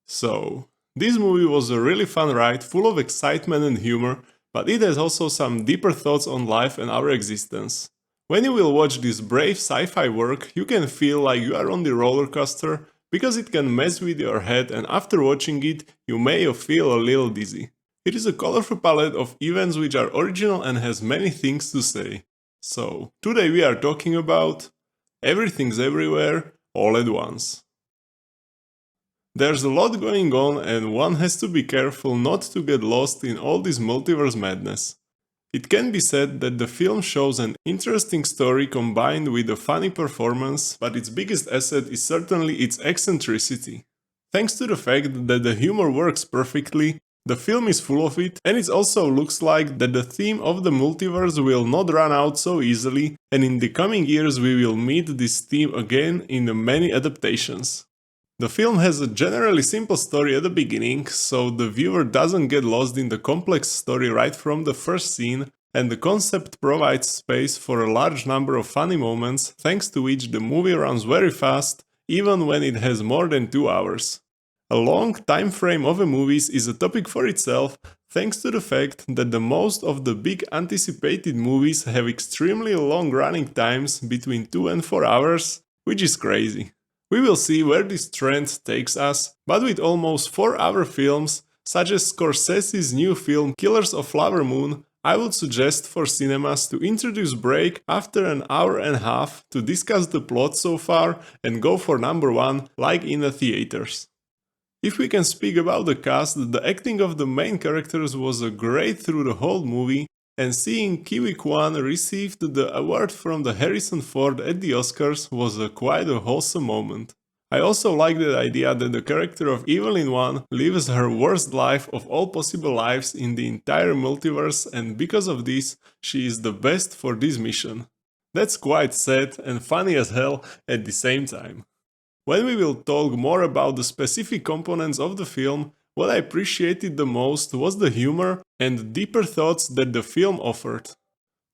So, this movie was a really fun ride, full of excitement and humor, but it has also some deeper thoughts on life and our existence. When you will watch this brave sci-fi work, you can feel like you are on the roller coaster, because it can mess with your head, and after watching it, you may feel a little dizzy. It is a colorful palette of events which are original and has many things to say. So, today we are talking about Everything's Everywhere All at Once. There's a lot going on, and one has to be careful not to get lost in all this multiverse madness. It can be said that the film shows an interesting story combined with a funny performance, but its biggest asset is certainly its eccentricity. Thanks to the fact that the humor works perfectly, the film is full of it, and it also looks like that the theme of the multiverse will not run out so easily, and in the coming years we will meet this theme again in many adaptations. The film has a generally simple story at the beginning, so the viewer doesn't get lost in the complex story right from the first scene, and the concept provides space for a large number of funny moments, thanks to which the movie runs very fast, even when it has more than 2 hours. A long time frame of a movie is a topic for itself, thanks to the fact that the most of the big anticipated movies have extremely long running times between 2 and 4 hours, which is crazy. We will see where this trend takes us, but with almost 4-hour films, such as Scorsese's new film Killers of Flower Moon, I would suggest for cinemas to introduce break after an hour and a half to discuss the plot so far and go for number 1 like in the theaters. If we can speak about the cast, the acting of the main characters was great through the whole movie, and seeing Kiwi Kwan received the award from the Harrison Ford at the Oscars was quite a wholesome moment. I also like the idea that the character of Evelyn Wan lives her worst life of all possible lives in the entire multiverse, and because of this, she is the best for this mission. That's quite sad and funny as hell at the same time. When we will talk more about the specific components of the film, what I appreciated the most was the humor and deeper thoughts that the film offered.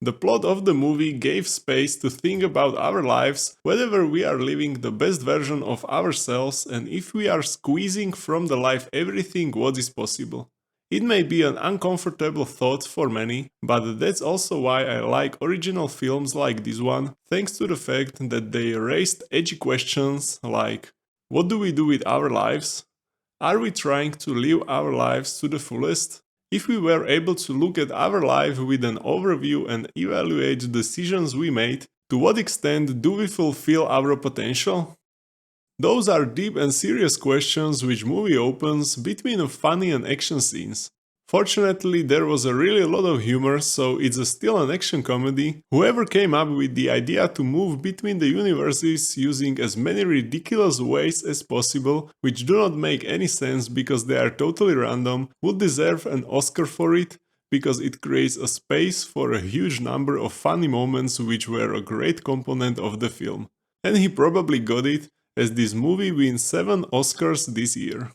The plot of the movie gave space to think about our lives, whether we are living the best version of ourselves and if we are squeezing from the life everything what is possible. It may be an uncomfortable thought for many, but that's also why I like original films like this one, thanks to the fact that they raised edgy questions like, what do we do with our lives? Are we trying to live our lives to the fullest? If we were able to look at our life with an overview and evaluate the decisions we made, to what extent do we fulfill our potential? Those are deep and serious questions which movie opens between funny and action scenes. Fortunately, there was a really lot of humor, so it's still an action comedy. Whoever came up with the idea to move between the universes using as many ridiculous ways as possible, which do not make any sense because they are totally random, would deserve an Oscar for it, because it creates a space for a huge number of funny moments which were a great component of the film. And he probably got it, as this movie wins 7 Oscars this year.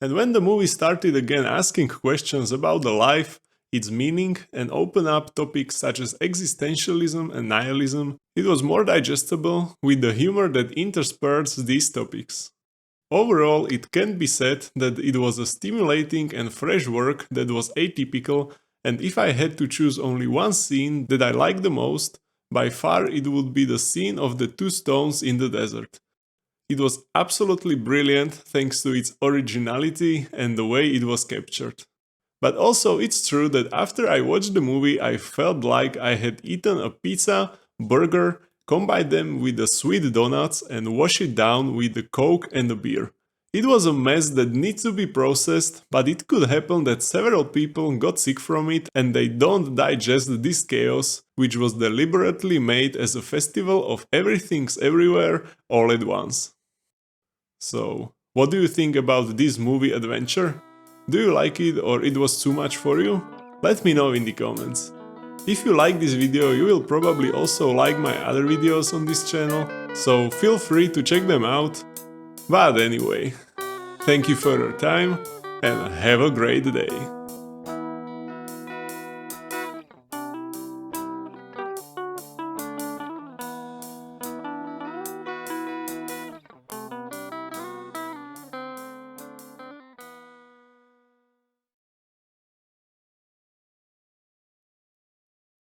And when the movie started again asking questions about the life, its meaning, and open up topics such as existentialism and nihilism, it was more digestible with the humor that intersperses these topics. Overall, it can be said that it was a stimulating and fresh work that was atypical, and if I had to choose only one scene that I liked the most, by far it would be the scene of the 2 stones in the desert. It was absolutely brilliant thanks to its originality and the way it was captured. But also it's true that after I watched the movie I felt like I had eaten a pizza, burger, combined them with the sweet donuts and washed it down with the Coke and the beer. It was a mess that needs to be processed, but it could happen that several people got sick from it and they don't digest this chaos, which was deliberately made as a festival of everything's everywhere all at once. So, what do you think about this movie adventure? Do you like it or it was too much for you? Let me know in the comments. If you like this video, you will probably also like my other videos on this channel, so feel free to check them out. But anyway, thank you for your time and have a great day.